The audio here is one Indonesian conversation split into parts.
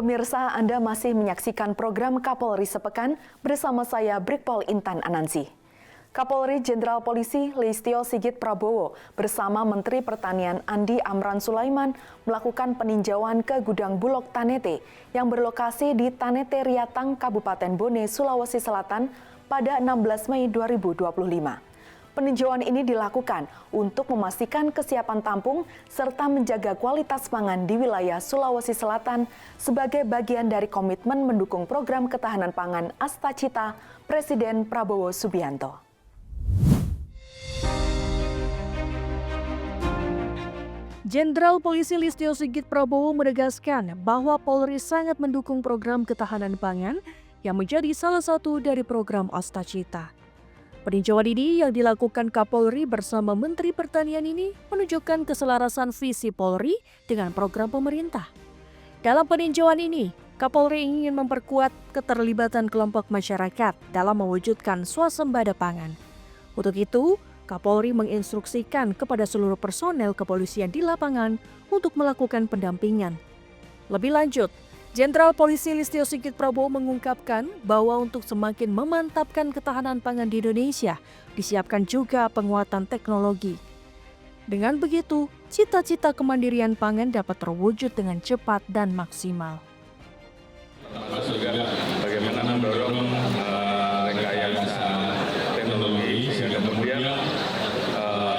Pemirsa, Anda masih menyaksikan program Kapolri Sepekan bersama saya Brigpol Intan Anansi. Kapolri Jenderal Polisi Listio Sigit Prabowo bersama Menteri Pertanian Andi Amran Sulaiman melakukan peninjauan ke gudang Bulog Tanete yang berlokasi di Tanete Riatang, Kabupaten Bone, Sulawesi Selatan pada 16 Mei 2025. Peninjauan ini dilakukan untuk memastikan kesiapan tampung serta menjaga kualitas pangan di wilayah Sulawesi Selatan sebagai bagian dari komitmen mendukung program ketahanan pangan Astacita Presiden Prabowo Subianto. Jenderal Polisi Listio Sigit Prabowo menegaskan bahwa Polri sangat mendukung program ketahanan pangan yang menjadi salah satu dari program Astacita. Peninjauan ini yang dilakukan Kapolri bersama Menteri Pertanian ini menunjukkan keselarasan visi Polri dengan program pemerintah. Dalam peninjauan ini, Kapolri ingin memperkuat keterlibatan kelompok masyarakat dalam mewujudkan swasembada pangan. Untuk itu, Kapolri menginstruksikan kepada seluruh personel kepolisian di lapangan untuk melakukan pendampingan. Lebih lanjut, Jenderal Polisi Listio Sigit Prabowo mengungkapkan bahwa untuk semakin memantapkan ketahanan pangan di Indonesia, disiapkan juga penguatan teknologi. Dengan begitu, cita-cita kemandirian pangan dapat terwujud dengan cepat dan maksimal. Termasuk juga bagaimana mendorong rekayasa teknologi sehingga kemudian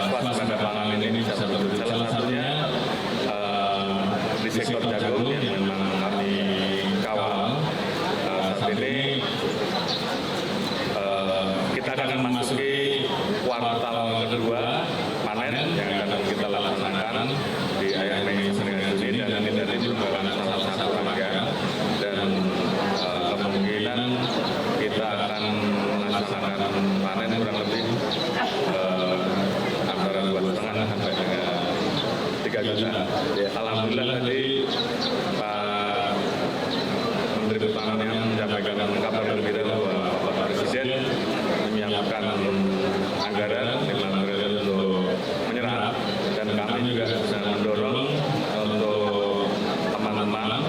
swasembada pangan ini bisa berwujud. Salah satunya di sektor jagung yang memang kami kawal saat ini. Kita akan memasuki kuartal kedua panen yang akan kita laksanakan di akhir Mei ini, dan ini dari merupakan salah satu rangkaian, dan kemungkinan kita akan melaksanakan panen kurang lebih antara 2,5 sampai dengan 3 juta. Alhamdulillah tadi Pak Menteri Pertanian menyampaikan kabar gembira bahwa Bapak Presiden menyiapkan anggaran 5 triliun untuk menyerap, dan kami juga bisa mendorong untuk teman-teman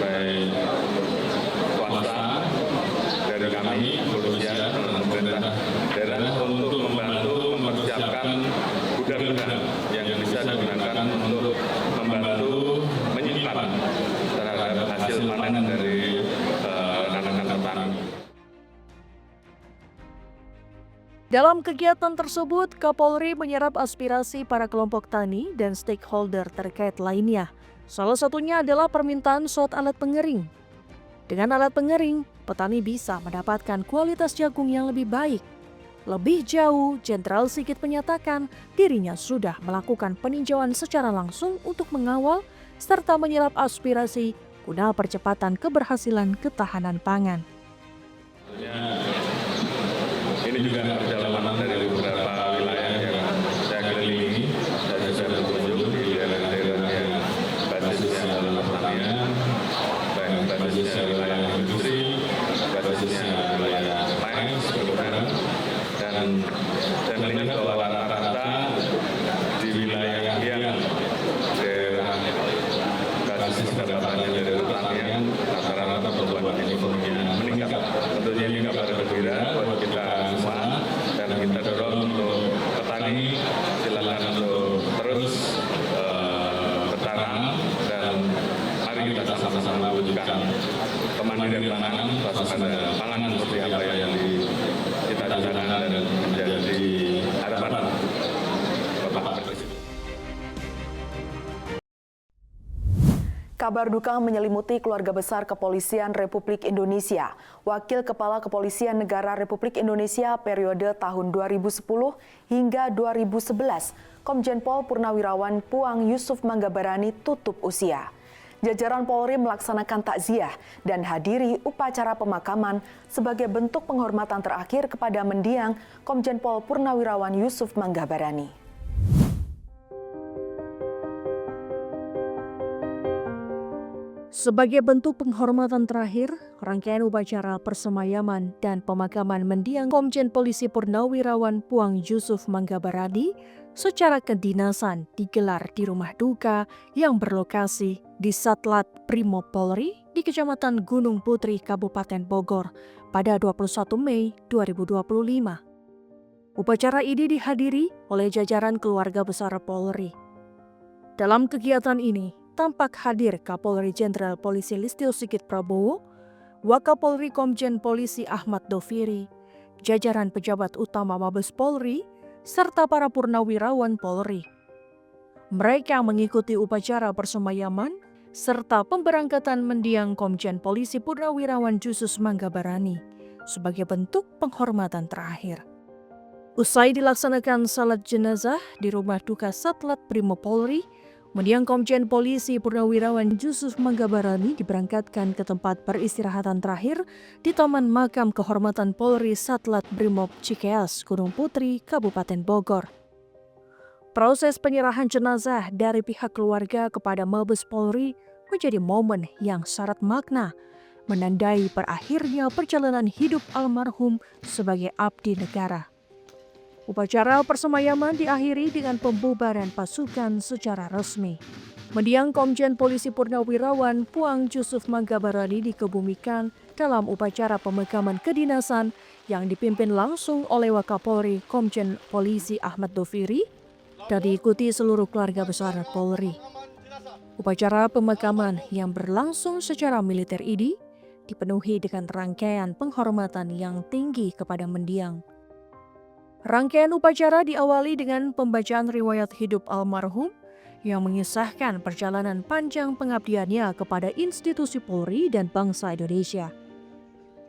baik swasta dari kami, kepolisian, pemerintah daerah untuk membantu mempersiapkan gudang-gudang yang bisa digunakan untuk membantu menyimpan terhadap hasil panen dari rekan-rekan petani. Dalam kegiatan tersebut, Kapolri menyerap aspirasi para kelompok tani dan stakeholder terkait lainnya. Salah satunya adalah permintaan slot alat pengering. Dengan alat pengering, petani bisa mendapatkan kualitas jagung yang lebih baik. Lebih jauh, Jenderal Sigit menyatakan dirinya sudah melakukan peninjauan secara langsung untuk mengawal serta menyerap aspirasi guna percepatan keberhasilan ketahanan pangan. Ini juga perjalanan dari beberapa wilayah yang saya kelilingi, dan saya berkunjung di daerah-daerah yang basisnya adalah pertanian, baik basisnya wilayah industri, basisnya wilayah lain seperti dan melihat bahwa rata-rata di wilayah yang daerah basis pendapatannya dari pertanian, rata-rata pertumbuhan ekonominya meningkat. Tentunya ini kabar gembira buat kita semua, dan kita dorong untuk petani silakan untuk terus bertanam, dan mari kita sama-sama wujudkan kemandirian pangan, swasembada pangan seperti apa yang kita cita-citakan dan menjadi harapan Bapak Presiden. Kabar duka menyelimuti keluarga besar Kepolisian Republik Indonesia. Wakil Kepala Kepolisian Negara Republik Indonesia periode tahun 2010 hingga 2011, Komjen Pol Purnawirawan Puang Yusuf Manggabarani tutup usia. Jajaran Polri melaksanakan takziah dan hadiri upacara pemakaman sebagai bentuk penghormatan terakhir kepada mendiang Komjen Pol Purnawirawan Yusuf Manggabarani. Sebagai bentuk penghormatan terakhir, rangkaian upacara persemayaman dan pemakaman mendiang Komjen Polisi Purnawirawan Puang Yusuf Manggabarani secara kedinasan digelar di rumah duka yang berlokasi di Satlat Brimob Polri di Kecamatan Gunung Putri, Kabupaten Bogor pada 21 Mei 2025. Upacara ini dihadiri oleh jajaran keluarga besar Polri. Dalam kegiatan ini, tampak hadir Kapolri Jenderal Polisi Listio Sigit Prabowo, Wakapolri Komjen Polisi Ahmad Doviri, jajaran pejabat utama Mabes Polri, serta para purnawirawan Polri. Mereka mengikuti upacara persemayaman serta pemberangkatan mendiang Komjen Polisi Purnawirawan Yusuf Manggabarani sebagai bentuk penghormatan terakhir. Usai dilaksanakan salat jenazah di rumah duka Satlat Brimob Polri, mendiang Komjen Polisi Purnawirawan Yusuf Manggabarani diberangkatkan ke tempat peristirahatan terakhir di Taman Makam Kehormatan Polri Satlat Brimob Cikeas, Gunung Putri, Kabupaten Bogor. Proses penyerahan jenazah dari pihak keluarga kepada Mabes Polri menjadi momen yang syarat makna, menandai berakhirnya perjalanan hidup almarhum sebagai abdi negara. Upacara persemayaman diakhiri dengan pembubaran pasukan secara resmi. Mendiang Komjen Polisi Purnawirawan Puang Yusuf Manggabarani dikebumikan dalam upacara pemakaman kedinasan yang dipimpin langsung oleh Wakapolri Komjen Polisi Ahmad Doviri dan diikuti seluruh keluarga besar Polri. Upacara pemakaman yang berlangsung secara militer ini dipenuhi dengan rangkaian penghormatan yang tinggi kepada mendiang. Rangkaian upacara diawali dengan pembacaan riwayat hidup almarhum yang mengisahkan perjalanan panjang pengabdiannya kepada institusi Polri dan bangsa Indonesia.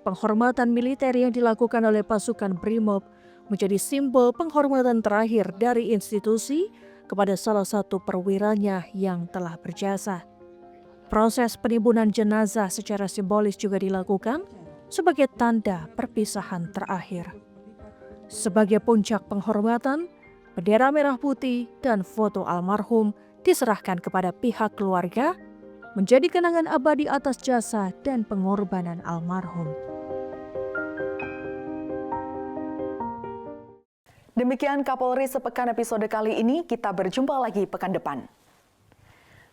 Penghormatan militer yang dilakukan oleh pasukan Brimob menjadi simbol penghormatan terakhir dari institusi kepada salah satu perwiranya yang telah berjasa. Proses penimbunan jenazah secara simbolis juga dilakukan sebagai tanda perpisahan terakhir. Sebagai puncak penghormatan, bendera merah putih dan foto almarhum diserahkan kepada pihak keluarga menjadi kenangan abadi atas jasa dan pengorbanan almarhum. Demikian Kapolri Sepekan episode kali ini, kita berjumpa lagi pekan depan.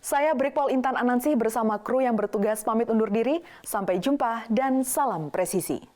Saya Brigpol Intan Anansi bersama kru yang bertugas pamit undur diri, sampai jumpa dan salam presisi.